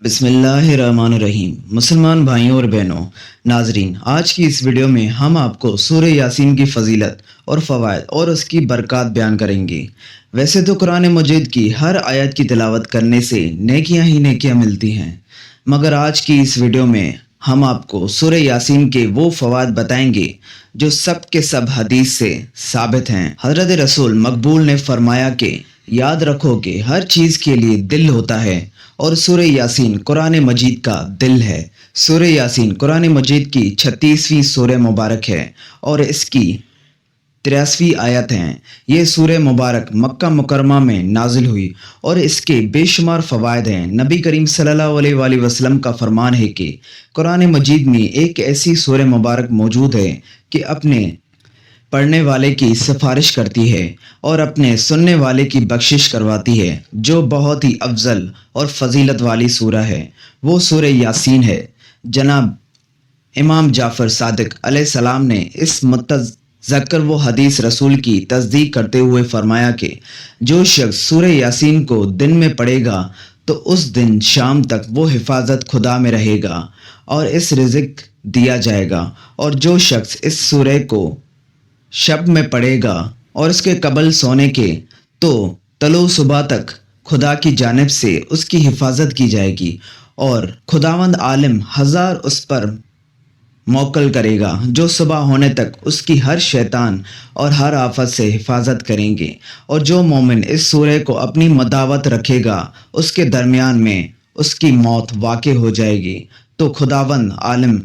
बिस्मिल्लाहिर्रहमानिर्रहीम। मुसलमान भाइयों और बहनों, नाजरीन, आज की इस वीडियो में हम आपको सूरह यासीन की फजीलत और फ़वाइद और उसकी बरक़ात बयान करेंगे। वैसे तो कुरान मजीद की हर आयत की तिलावत करने से नेकियां ही नेकियां मिलती हैं, मगर आज की इस वीडियो में हम आपको सूरह यासीन के वो फ़वाइद बताएंगे जो सब के सब हदीस से साबित हैं। हज़रत रसूल मकबूल ने फरमाया कि याद रखो कि हर चीज़ के लिए दिल होता है और सूरह यासीन कुरान मजीद का दिल है। सूरह यासीन कुरान मजीद की 36वीं सूरह मुबारक है और इसकी 83वीं आयत हैं। ये सूरह मुबारक मक्का मुकरमा में नाजिल हुई और इसके बेशुमार फ़वाइद हैं। नबी करीम सल्लल्लाहु अलैहि वसल्लम का फरमान है कि कुरान मजीद में एक ऐसी सूरह मुबारक मौजूद है कि अपने पढ़ने वाले की सिफारिश करती है और अपने सुनने वाले की बख्शिश करवाती है, जो बहुत ही अफजल और फजीलत वाली सूरह है। वो सूरह यासीन है। जनाब इमाम जाफ़र सादिक अलैहिस्सलाम ने इस मुतज़क्कर वो हदीस रसूल की तस्दीक करते हुए फरमाया कि जो शख्स सूरह यासीन को दिन में पढ़ेगा तो उस दिन शाम तक वो हिफाजत खुदा में रहेगा और इस रिज़्क दिया जाएगा, और जो शख्स इस सूरह को शब में पड़ेगा और उसके कबल सोने के तो तलो सुबह तक खुदा की जानिब से उसकी हिफाजत की जाएगी और खुदावंद आलिम हजार उस पर मौकल करेगा जो सुबह होने तक उसकी हर शैतान और हर आफत से हिफाजत करेंगे। और जो मोमिन इस सूरह को अपनी मदावत रखेगा उसके दरमियान में उसकी मौत वाक़े हो जाएगी तो खुदावंद आलिम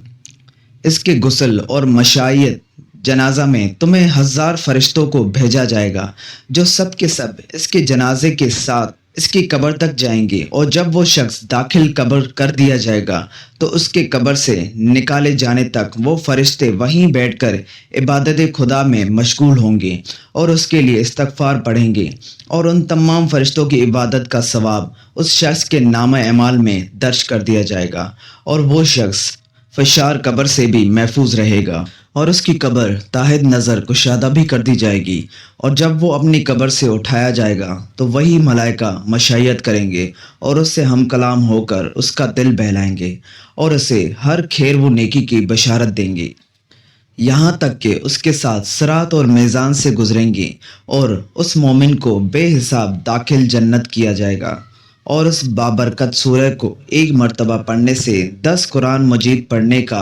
इसके गुस्ल और मशायत जनाजा में तुम्हें हजार फरिश्तों को भेजा जाएगा जो सब के सब इसके जनाजे के साथ इसकी कब्र तक जाएंगे, और जब वो शख्स दाखिल कब्र कर दिया जाएगा तो उसके कब्र से निकाले जाने तक वो फरिश्ते वहीं बैठकर इबादत खुदा में मशगूल होंगे और उसके लिए इस्तगफार पढ़ेंगे, और उन तमाम फरिश्तों की इबादत का सवाब उस शख्स के नामा अमाल में दर्ज कर दिया जाएगा और वो शख्स फशार कब्र से भी महफूज रहेगा और उसकी कब्र ताहिद नज़र कुशादा भी कर दी जाएगी। और जब वो अपनी कब्र से उठाया जाएगा तो वही मलाइका मशायत करेंगे और उससे हम कलाम होकर उसका दिल बहलाएंगे और उसे हर खैर व नेकी की बशारत देंगे, यहाँ तक कि उसके साथ सिरात और मीज़ान से गुजरेंगे और उस मोमिन को बेहिसाब दाखिल जन्नत किया जाएगा। और उस बाबरकत सूरह को एक मर्तबा पढ़ने से 10 कुरान मजीद पढ़ने का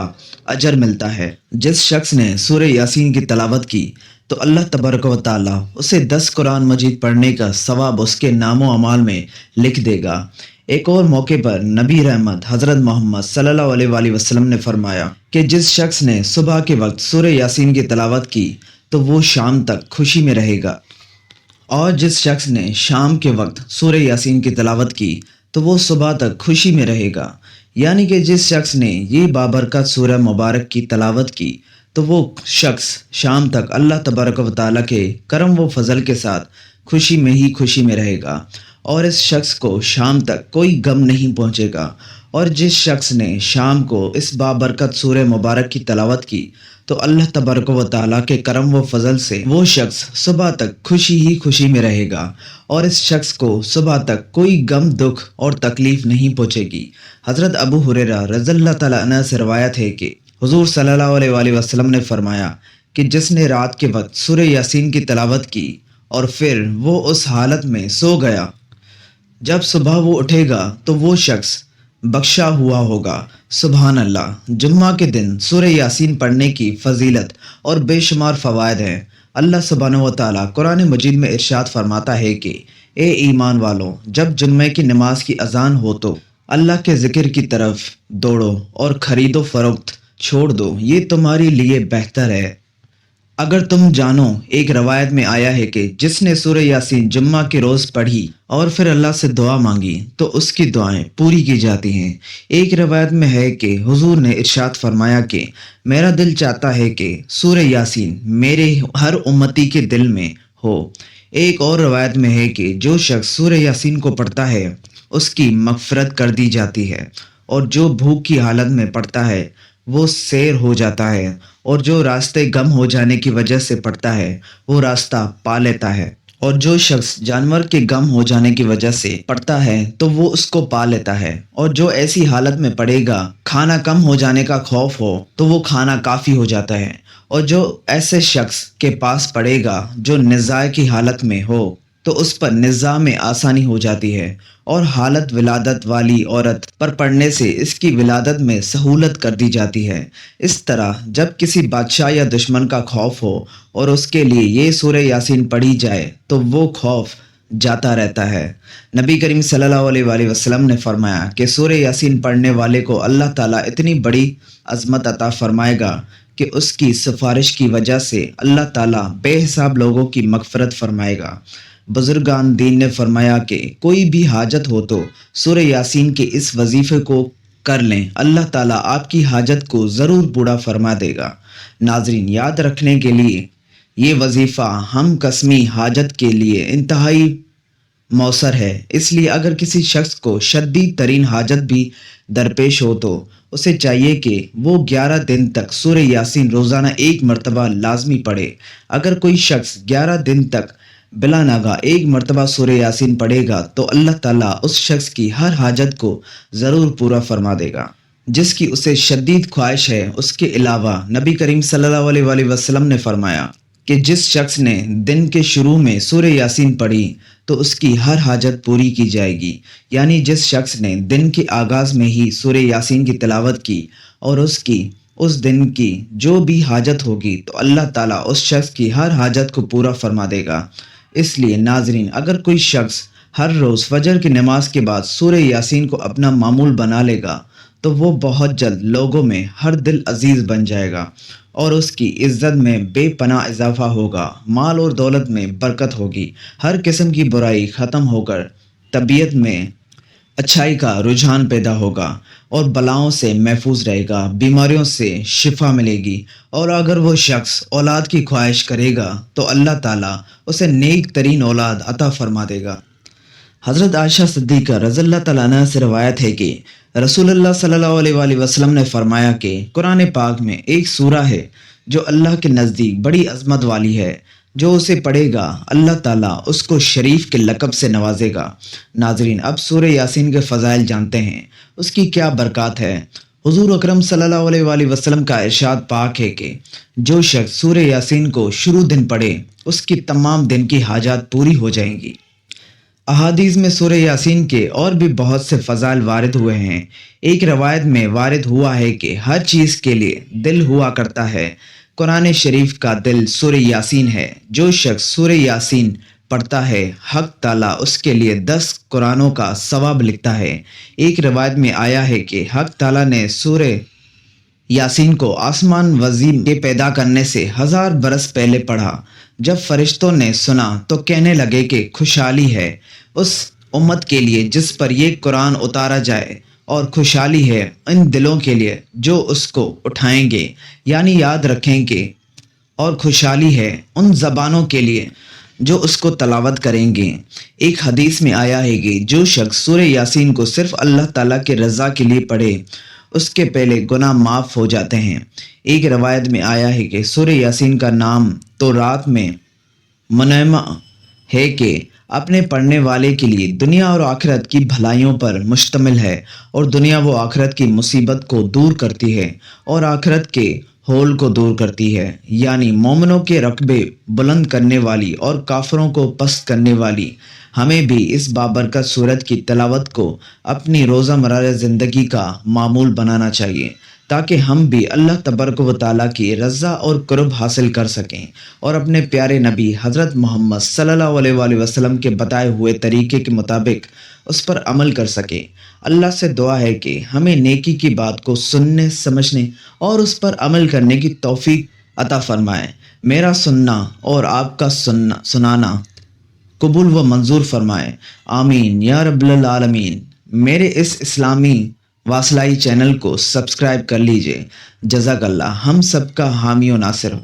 अजर मिलता है। जिस शख्स ने सूरह यासीन की तलावत की तो अल्लाह तबारक व तआला उसे 10 कुरान मजीद पढ़ने का सवाब उसके नामो अमाल में लिख देगा। एक और मौके पर नबी रहमत हज़रत मोहम्मद सल्लल्लाहु अलैहि वसल्लम ने फरमाया कि जिस शख्स ने सुबह के वक्त सूरह यासीन की तलावत की तो वो शाम तक खुशी में रहेगा, और जिस शख्स ने शाम के वक्त सूरह यासीन की तलावत की तो वो सुबह तक खुशी में रहेगा। यानी कि जिस शख्स ने ये बाबरकत सूरह मुबारक की तलावत की तो वो शख्स शाम तक अल्लाह तबारक व तआला के करम व फजल के साथ खुशी में ही खुशी में रहेगा, और इस शख्स को शाम तक कोई गम नहीं पहुँचेगा। और जिस शख्स ने शाम को इस बाबरकत सूरह मुबारक की तलावत की तो अल्लाह तबारक व तआला के करम व फजल से वो शख्स सुबह तक खुशी ही खुशी में रहेगा, और इस शख्स को सुबह तक कोई गम दुख और तकलीफ नहीं पहुँचेगी। हज़रत अबू हुरैरा रज़ियल्लाहु तआला अन्हु से रवायत है कि हुज़ूर सल्लल्लाहु अलैहि वसल्लम ने फरमाया कि जिसने रात के वक्त सूरह यासीन की तलावत की और फिर वो उस हालत में सो गया, जब सुबह वो उठेगा तो वो शख्स बख्शा हुआ होगा। सुभान अल्लाह। जुम्मा के दिन सूरह यासीन पढ़ने की फजीलत और बेशुमार फ़वाइद हैं। अल्लाह सुब्हानहू व तआला कुरान मजीद में इरशाद फरमाता है कि ए ईमान वालों, जब जुम्मे की नमाज की अजान हो तो अल्लाह के ज़िक्र की तरफ दौड़ो और ख़रीदो फरोख्त छोड़ दो, ये तुम्हारे लिए बेहतर है। अगर तुम जानो, एक रवायत में आया है कि जिसने सूरह यासीन जुम्मा के रोज़ पढ़ी और फिर अल्लाह से दुआ मांगी तो उसकी दुआएं पूरी की जाती हैं। एक रवायत में है कि हुजूर ने इरशाद फरमाया कि मेरा दिल चाहता है कि सूरह यासीन मेरे हर उम्मती के दिल में हो। एक और रवायत में है कि जो शख्स सूरह यासीन को पढ़ता है उसकी मग़फ़िरत कर दी जाती है, और जो भूख की हालत में पढ़ता है वो सैर हो जाता है, और जो रास्ते गम हो जाने की वजह से पढ़ता है वो रास्ता पा लेता है, اور جو شخص جانور کے غم ہو جانے کی وجہ سے پڑتا ہے تو وہ اس کو پا لیتا ہے، اور جو ایسی حالت میں پڑے گا کھانا کم ہو جانے کا خوف ہو تو وہ کھانا کافی ہو جاتا ہے، اور جو ایسے شخص کے پاس پڑے گا جو نزاع کی حالت میں ہو تو اس پر نزاع میں آسانی ہو جاتی ہے، اور حالت ولادت والی عورت پر پڑنے سے اس کی ولادت میں سہولت کر دی جاتی ہے۔ اس طرح جب کسی بادشاہ یا دشمن کا خوف ہو اور اس کے لیے یہ سورہ یاسین پڑھی جائے تو وہ خوف جاتا رہتا ہے۔ نبی کریم صلی اللہ علیہ وآلہ وسلم نے فرمایا کہ سورہ یاسین پڑھنے والے کو اللہ تعالیٰ اتنی بڑی عظمت عطا فرمائے گا کہ اس کی سفارش کی وجہ سے اللہ تعالیٰ بے حساب لوگوں کی مغفرت فرمائے گا۔ بزرگان دین نے فرمایا کہ کوئی بھی حاجت ہو تو سورہ یاسین کے اس وظیفے کو کر لیں، اللہ تعالیٰ آپ کی حاجت کو ضرور پورا فرما دے گا۔ ناظرین، یاد رکھنے کے لیے یہ وظیفہ ہم قسمی حاجت کے لیے انتہائی مؤثر ہے، اس لیے اگر کسی شخص کو شدید ترین حاجت بھی درپیش ہو تو اسے چاہیے کہ وہ 11 دن تک سورہ یاسین روزانہ ایک مرتبہ لازمی پڑھے۔ اگر کوئی شخص 11 دن تک بلا ناغہ ایک مرتبہ سورہ یاسین پڑھے گا تو اللہ تعالیٰ اس شخص کی ہر حاجت کو ضرور پورا فرما دے گا جس کی اسے شدید خواہش ہے۔ اس کے علاوہ نبی کریم صلی اللہ علیہ وآلہ وسلم نے فرمایا کہ جس شخص نے دن کے شروع میں سورہ یاسین پڑھی تو اس کی ہر حاجت پوری کی جائے گی، یعنی جس شخص نے دن کے آغاز میں ہی سورہ یاسین کی تلاوت کی اور اس دن کی جو بھی حاجت ہوگی تو اللہ تعالیٰ اس شخص کی ہر حاجت کو پورا فرما دے گا۔ اس لیے ناظرین، اگر کوئی شخص ہر روز فجر کی نماز کے بعد سورہ یاسین کو اپنا معمول بنا لے گا تو وہ بہت جلد لوگوں میں ہر دل عزیز بن جائے گا، اور اس کی عزت میں بے پناہ اضافہ ہوگا، مال اور دولت میں برکت ہوگی، ہر قسم کی برائی ختم ہو کر طبیعت میں اچھائی کا رجحان پیدا ہوگا، اور بلاؤں سے محفوظ رہے گا، بیماریوں سے شفا ملے گی، اور اگر وہ شخص اولاد کی خواہش کرے گا تو اللہ تعالیٰ اسے نیک ترین اولاد عطا فرما دے گا۔ حضرت عائشہ صدیقہ رضی اللہ تعالیٰ عنہا سے روایت ہے کہ رسول اللہ صلی اللہ علیہ وآلہ وسلم نے فرمایا کہ قرآن پاک میں ایک سورہ ہے جو اللہ کے نزدیک بڑی عظمت والی ہے، جو اسے پڑھے گا اللہ تعالیٰ اس کو شریف کے لقب سے نوازے گا۔ ناظرین، اب سورہ یاسین کے فضائل جانتے ہیں، اس کی کیا برکات ہے۔ حضور اکرم صلی اللہ علیہ وآلہ وسلم کا ارشاد پاک ہے کہ جو شخص سورہ یاسین کو شروع دن پڑھے اس کی تمام دن کی حاجات پوری ہو جائیں گی۔ احادیث میں سورہ یاسین کے اور بھی بہت سے فضائل وارد ہوئے ہیں۔ ایک روایت میں وارد ہوا ہے کہ ہر چیز کے لیے دل ہوا کرتا ہے، قرآن شریف کا دل سورہ یاسین ہے۔ جو شخص سورہ یاسین پڑھتا ہے حق تعالیٰ اس کے لیے 10 قرآنوں کا ثواب لکھتا ہے۔ ایک روایت میں آیا ہے کہ حق تعالیٰ نے سورہ یاسین کو آسمان وزین کے پیدا کرنے سے 1000 برس پہلے پڑھا۔ جب فرشتوں نے سنا تو کہنے لگے کہ خوشحالی ہے اس امت کے لیے جس پر یہ قرآن اتارا جائے، اور خوشحالی ہے ان دلوں کے لیے جو اس کو اٹھائیں گے، یعنی یاد رکھیں گے، اور خوشحالی ہے ان زبانوں کے لیے جو اس کو تلاوت کریں گے۔ ایک حدیث میں آیا ہے کہ جو شخص سورہ یاسین کو صرف اللہ تعالیٰ کے رضا کے لیے پڑھے اس کے پہلے گناہ معاف ہو جاتے ہیں۔ ایک روایت میں آیا ہے کہ سورہ یاسین کا نام تو رات میں منعمہ ہے کہ اپنے پڑھنے والے کے لیے دنیا اور آخرت کی بھلائیوں پر مشتمل ہے، اور دنیا و آخرت کی مصیبت کو دور کرتی ہے اور آخرت کے ہول کو دور کرتی ہے، یعنی مومنوں کے رقبے بلند کرنے والی اور کافروں کو پست کرنے والی۔ ہمیں بھی اس بابرکت سورت کی تلاوت کو اپنی روزہ مرہ زندگی کا معمول بنانا چاہیے تاکہ ہم بھی اللہ تبارک و تعالیٰ کی رضا اور قرب حاصل کر سکیں اور اپنے پیارے نبی حضرت محمد صلی اللہ علیہ وآلہ وسلم کے بتائے ہوئے طریقے کے مطابق اس پر عمل کر سکیں۔ اللہ سے دعا ہے کہ ہمیں نیکی کی بات کو سننے، سمجھنے اور اس پر عمل کرنے کی توفیق عطا فرمائے۔ میرا سننا اور آپ کا سنانا قبول و منظور فرمائے، آمین یا رب العالمین۔ میرے اس اسلامی واصلائی چینل کو سبسکرائب کر لیجئے۔ جزاک اللہ، ہم سب کا حامی و ناصر ہو۔